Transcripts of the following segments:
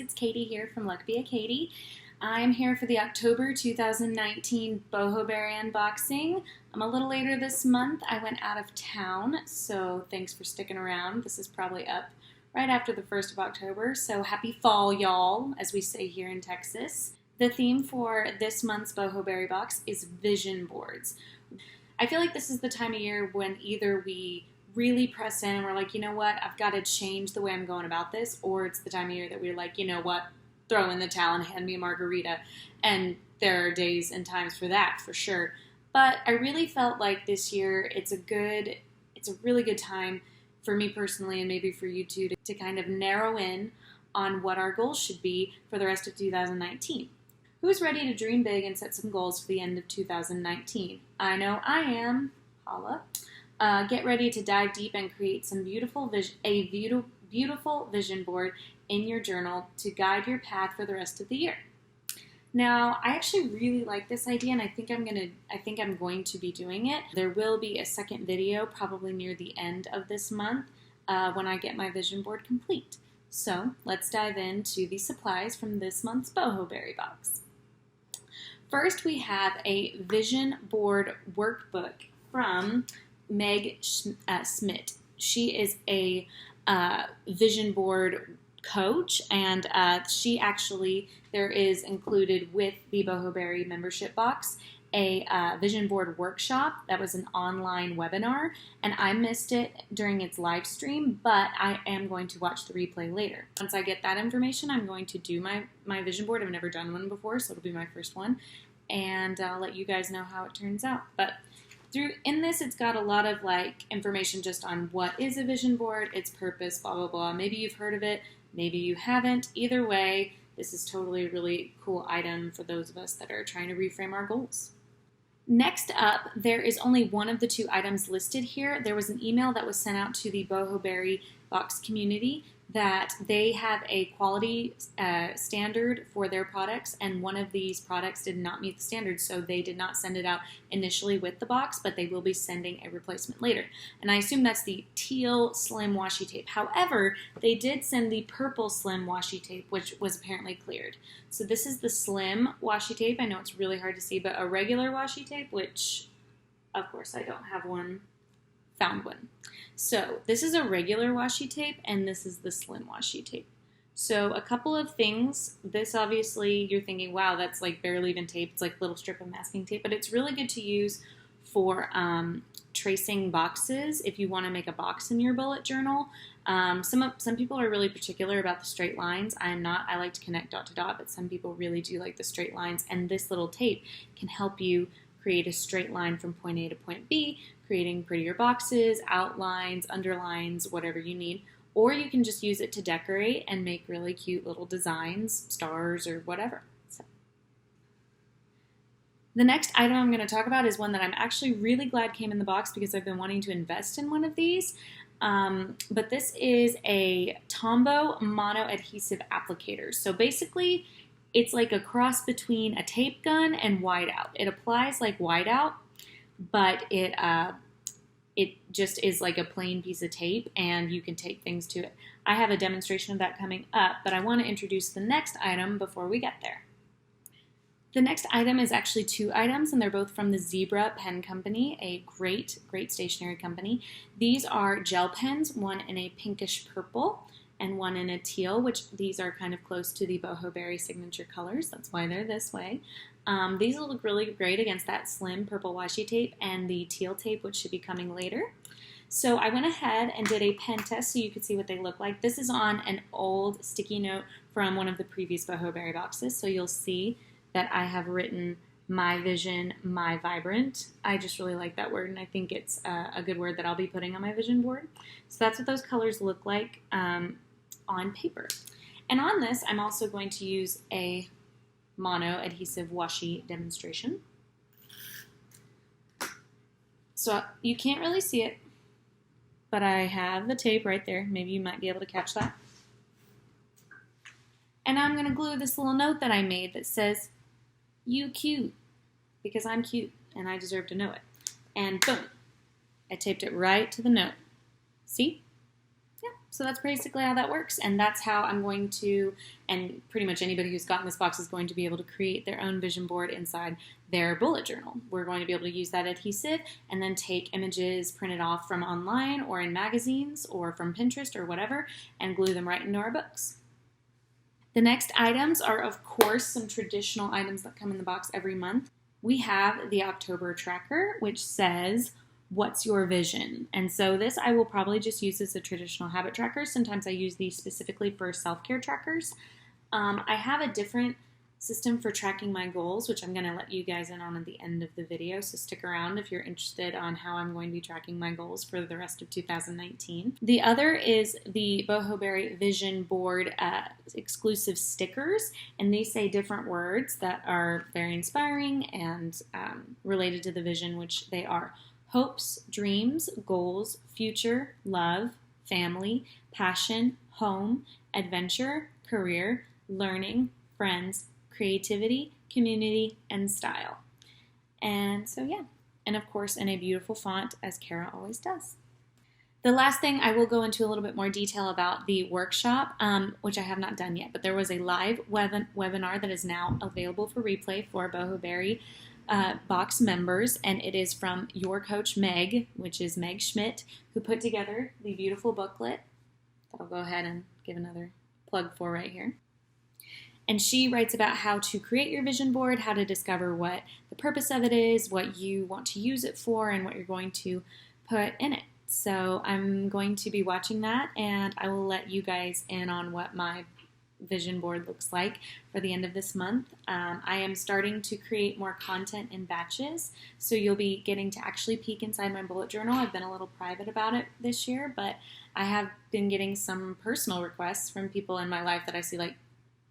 it's Katie here from Luck Be a Katie. I'm here for the October 2019 Boho Berry unboxing. I'm a little later this month. I went out of town, so thanks for sticking around. This is probably up right after the 1st of October, so happy fall, y'all, as we say here in Texas. The theme for this month's Boho Berry Box is vision boards. I feel like this is the time of year when either we really press in and we're like, you know what, I've got to change the way I'm going about this, or it's the time of year that we're like, you know what, throw in the towel and hand me a margarita. And there are days and times for that, for sure. But I really felt like this year it's a really good time for me personally, and maybe for you too, to kind of narrow in on what our goals should be for the rest of 2019. Who's ready to dream big and set some goals for the end of 2019? I know I am. Holla. Get ready to dive deep and create some beautiful vision board in your journal to guide your path for the rest of the year. Now, I actually really like this idea, and I think I'm going to be doing it. There will be a second video probably near the end of this month when I get my vision board complete. So let's dive into the supplies from this month's Boho Berry Box. First, we have a vision board workbook from Smidt. She is a vision board coach, and there is included with the Boho Berry membership box a vision board workshop that was an online webinar, and I missed it during its live stream, but I am going to watch the replay later. Once I get that information, I'm going to do my vision board. I've never done one before, so it'll be my first one, and I'll let you guys know how it turns out. But in this, it's got a lot of information just on what is a vision board, its purpose, blah, blah, blah. Maybe you've heard of it, maybe you haven't. Either way, this is totally a really cool item for those of us that are trying to reframe our goals. Next up, there is only one of the two items listed here. There was an email that was sent out to the Boho Berry Box community that they have a quality standard for their products, and one of these products did not meet the standard, so they did not send it out initially with the box, but they will be sending a replacement later. And I assume that's the Teal Slim Washi Tape. However, they did send the purple Slim Washi Tape, which was apparently cleared. So this is the Slim Washi Tape. I know it's really hard to see, but a regular washi tape, which, of course, I don't have one, found one. So this is a regular washi tape, and this is the Slim Washi Tape. So a couple of things. This, obviously, you're thinking, wow, that's like barely even tape. It's like a little strip of masking tape, but it's really good to use for tracing boxes if you want to make a box in your bullet journal. Some people are really particular about the straight lines. I'm not. I like to connect dot to dot, but some people really do like the straight lines, and this little tape can help you create a straight line from point A to point B, creating prettier boxes, outlines, underlines, whatever you need. Or you can just use it to decorate and make really cute little designs, stars, or whatever. So, the next item I'm going to talk about is one that I'm actually really glad came in the box because I've been wanting to invest in one of these. But this is a Tombow mono adhesive applicator. So basically, it's like a cross between a tape gun and whiteout. It applies like whiteout, but it just is like a plain piece of tape, and you can tape things to it. I have a demonstration of that coming up, but I want to introduce the next item before we get there. The next item is actually two items, and they're both from the Zebra Pen Company, a great stationery company. These are gel pens, one in a pinkish purple and one in a teal, which these are kind of close to the Boho Berry signature colors. That's why they're this way. These will look really great against that slim purple washi tape and the teal tape, which should be coming later. So I went ahead and did a pen test so you could see what they look like. This is on an old sticky note from one of the previous Boho Berry boxes, so you'll see that I have written my vision, my vibrant. I just really like that word, and I think it's a good word that I'll be putting on my vision board. So that's what those colors look like on paper. And on this, I'm also going to use a mono adhesive washi demonstration. So you can't really see it, but I have the tape right there. Maybe you might be able to catch that. And I'm going to glue this little note that I made that says, "You cute," because I'm cute and I deserve to know it. And boom, I taped it right to the note. See? Yeah, So that's basically how that works, and that's how I'm going to, and pretty much anybody who's gotten this box is going to be able to create their own vision board inside their bullet journal. We're going to be able to use that adhesive and then take images printed off from online or in magazines or from Pinterest or whatever and glue them right into our books. The next items are, of course, some traditional items that come in the box every month. We have the October tracker, which says, "What's your vision?" And so this I will probably just use as a traditional habit tracker. Sometimes I use these specifically for self-care trackers. I have a different system for tracking my goals, which I'm going to let you guys in on at the end of the video, so stick around if you're interested on how I'm going to be tracking my goals for the rest of 2019. The other is the Boho Berry Vision Board exclusive stickers, and these say different words that are very inspiring and related to the vision, which they are hopes, dreams, goals, future, love, family, passion, home, adventure, career, learning, friends, creativity, community, and style. And so yeah, and of course in a beautiful font, as Kara always does. The last thing, I will go into a little bit more detail about the workshop, which I have not done yet, but there was a live webinar that is now available for replay for Boho Berry Box members, and it is from your coach Meg, which is Meg Smidt, who put together the beautiful booklet that I'll go ahead and give another plug for right here. And she writes about how to create your vision board, how to discover what the purpose of it is, what you want to use it for, and what you're going to put in it. So I'm going to be watching that, and I will let you guys in on what my vision board looks like for the end of this month. I am starting to create more content in batches, so you'll be getting to actually peek inside my bullet journal. I've been a little private about it this year, but I have been getting some personal requests from people in my life that I see like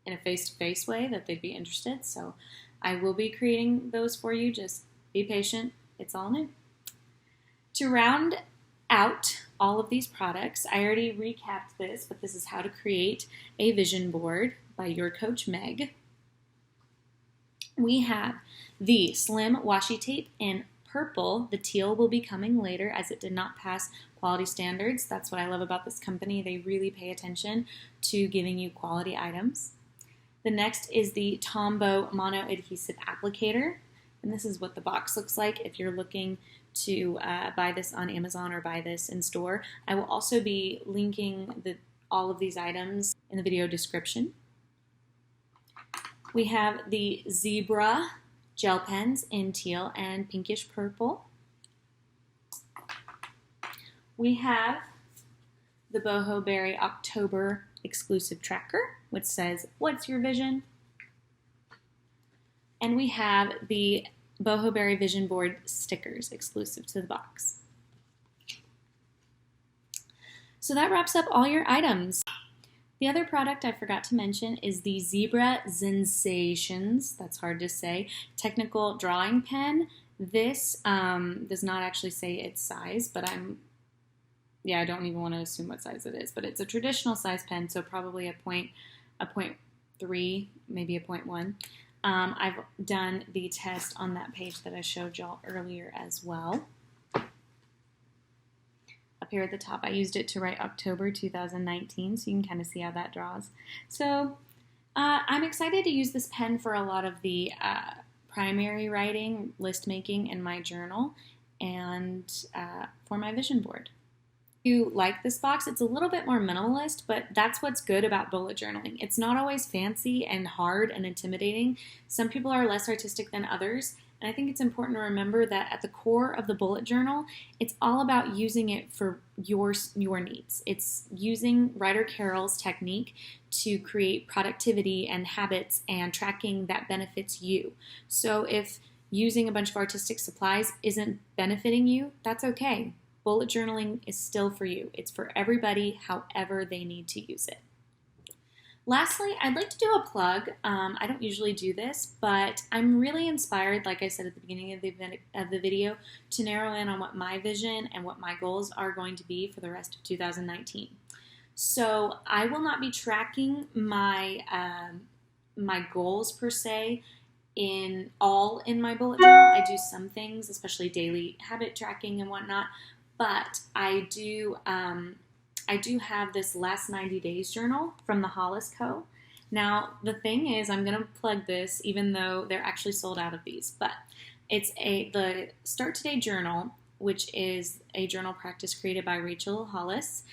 in a face-to-face way that they'd be interested. So I will be creating those for you. Just be patient. It's all new. To round out all of these products, I already recapped this, but this is how to create a vision board by your coach Meg. We have the slim washi tape in purple. The teal will be coming later as it did not pass quality standards. That's what I love about this company. They really pay attention to giving you quality items. The next is the Tombow Mono Adhesive Applicator, and this is what the box looks like if you're looking to buy this on Amazon or buy this in store. I will also be linking all of these items in the video description. We have the Zebra gel pens in teal and pinkish purple. We have the Boho Berry October exclusive tracker, which says, "What's your vision?" And we have the Boho Berry Vision Board stickers exclusive to the box. So that wraps up all your items. The other product I forgot to mention is the Zebra Zensations, that's hard to say, technical drawing pen. This does not actually say its size, but I don't even want to assume what size it is, but it's a traditional size pen, so probably a 0.3, maybe a 0.1. I've done the test on that page that I showed y'all earlier as well. Up here at the top, I used it to write October 2019, so you can kind of see how that draws. So I'm excited to use this pen for a lot of the primary writing, list making in my journal, and for my vision board. If you like this box, it's a little bit more minimalist, but that's what's good about bullet journaling. It's not always fancy and hard and intimidating. Some people are less artistic than others, and I think it's important to remember that at the core of the bullet journal, it's all about using it for your needs. It's using Ryder Carroll's technique to create productivity and habits and tracking that benefits you. So if using a bunch of artistic supplies isn't benefiting you, that's okay. Bullet journaling is still for you. It's for everybody, however they need to use it. Lastly, I'd like to do a plug. I don't usually do this, but I'm really inspired, like I said at the beginning of the video, to narrow in on what my vision and what my goals are going to be for the rest of 2019. So I will not be tracking my my goals per se in my bullet journal. I do some things, especially daily habit tracking and whatnot. But I do I do have this last 90 days journal from the Hollis Co. Now, the thing is, I'm going to plug this even though they're actually sold out of these, but it's the Start Today journal, which is a journal practice created by Rachel Hollis,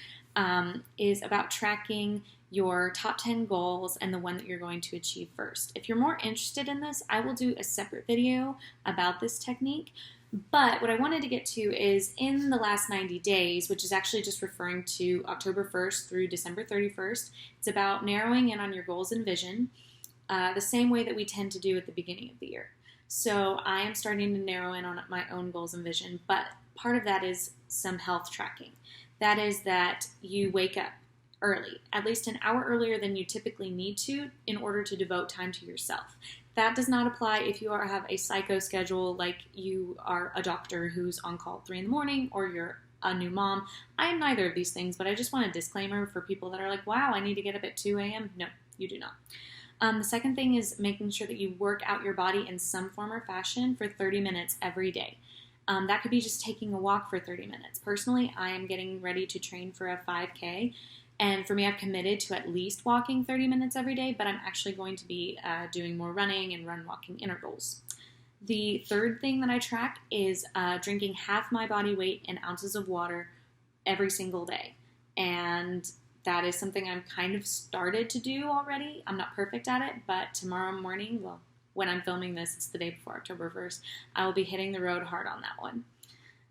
is about tracking your top 10 goals and the one that you're going to achieve first. If you're more interested in this, I will do a separate video about this technique. But what I wanted to get to is in the last 90 days, which is actually just referring to October 1st through December 31st, it's about narrowing in on your goals and vision, the same way that we tend to do at the beginning of the year. So I am starting to narrow in on my own goals and vision, but part of that is some health tracking. That is that you wake up early, at least an hour earlier than you typically need to in order to devote time to yourself. That does not apply if you have a psycho schedule, like you are a doctor who's on call at 3 in the morning, or you're a new mom. I am neither of these things, but I just want a disclaimer for people that are like, wow, I need to get up at 2 a.m. No, you do not. The second thing is making sure that you work out your body in some form or fashion for 30 minutes every day. That could be just taking a walk for 30 minutes. Personally, I am getting ready to train for a 5K. And for me, I've committed to at least walking 30 minutes every day, but I'm actually going to be doing more running and run-walking intervals. The third thing that I track is drinking half my body weight in ounces of water every single day. And that is something I'm kind of started to do already. I'm not perfect at it, but tomorrow morning, well, when I'm filming this, it's the day before October 1st, I will be hitting the road hard on that one.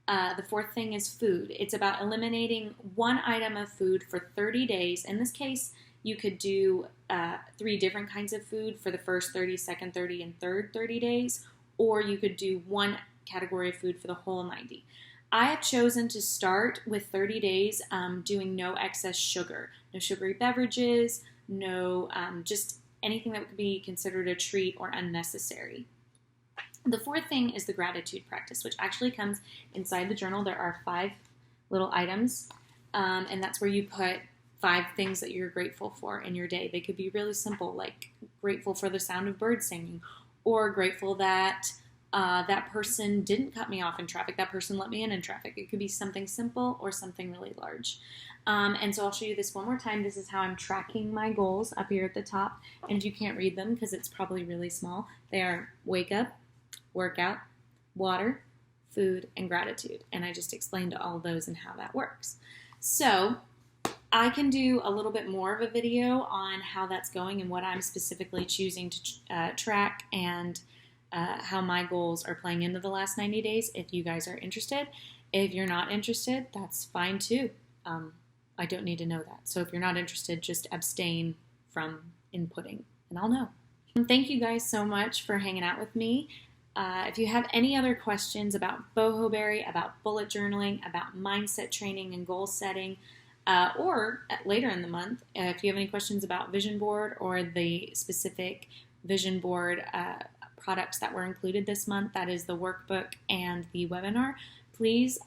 The fourth thing is food. It's about eliminating one item of food for 30 days. In this case, you could do 3 different kinds of food for the first 30, second 30, and third 30 days, or you could do one category of food for the whole 90. I have chosen to start with 30 days doing no excess sugar, no sugary beverages, no just anything that would be considered a treat or unnecessary. The fourth thing is the gratitude practice, which actually comes inside the journal. There are 5 little items, and that's where you put 5 things that you're grateful for in your day. They could be really simple, like grateful for the sound of birds singing, or grateful that that person didn't cut me off in traffic, that person let me in traffic. It could be something simple or something really large. And so I'll show you this one more time. This is how I'm tracking my goals up here at the top, and you can't read them because it's probably really small. They are wake up, workout, water, food, and gratitude. And I just explained all of those and how that works. So I can do a little bit more of a video on how that's going and what I'm specifically choosing to track and how my goals are playing into the last 90 days if you guys are interested. If you're not interested, that's fine too. I don't need to know that. So if you're not interested, just abstain from inputting and I'll know. Thank you guys so much for hanging out with me. If you have any other questions about Boho Berry, about bullet journaling, about mindset training and goal setting, or later in the month, if you have any questions about Vision Board or the specific Vision Board products that were included this month, that is the workbook and the webinar, please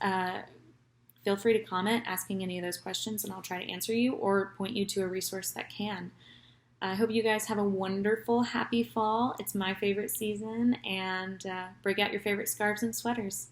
feel free to comment asking any of those questions and I'll try to answer you or point you to a resource that can. I hope you guys have a wonderful, happy fall. It's my favorite season, and break out your favorite scarves and sweaters.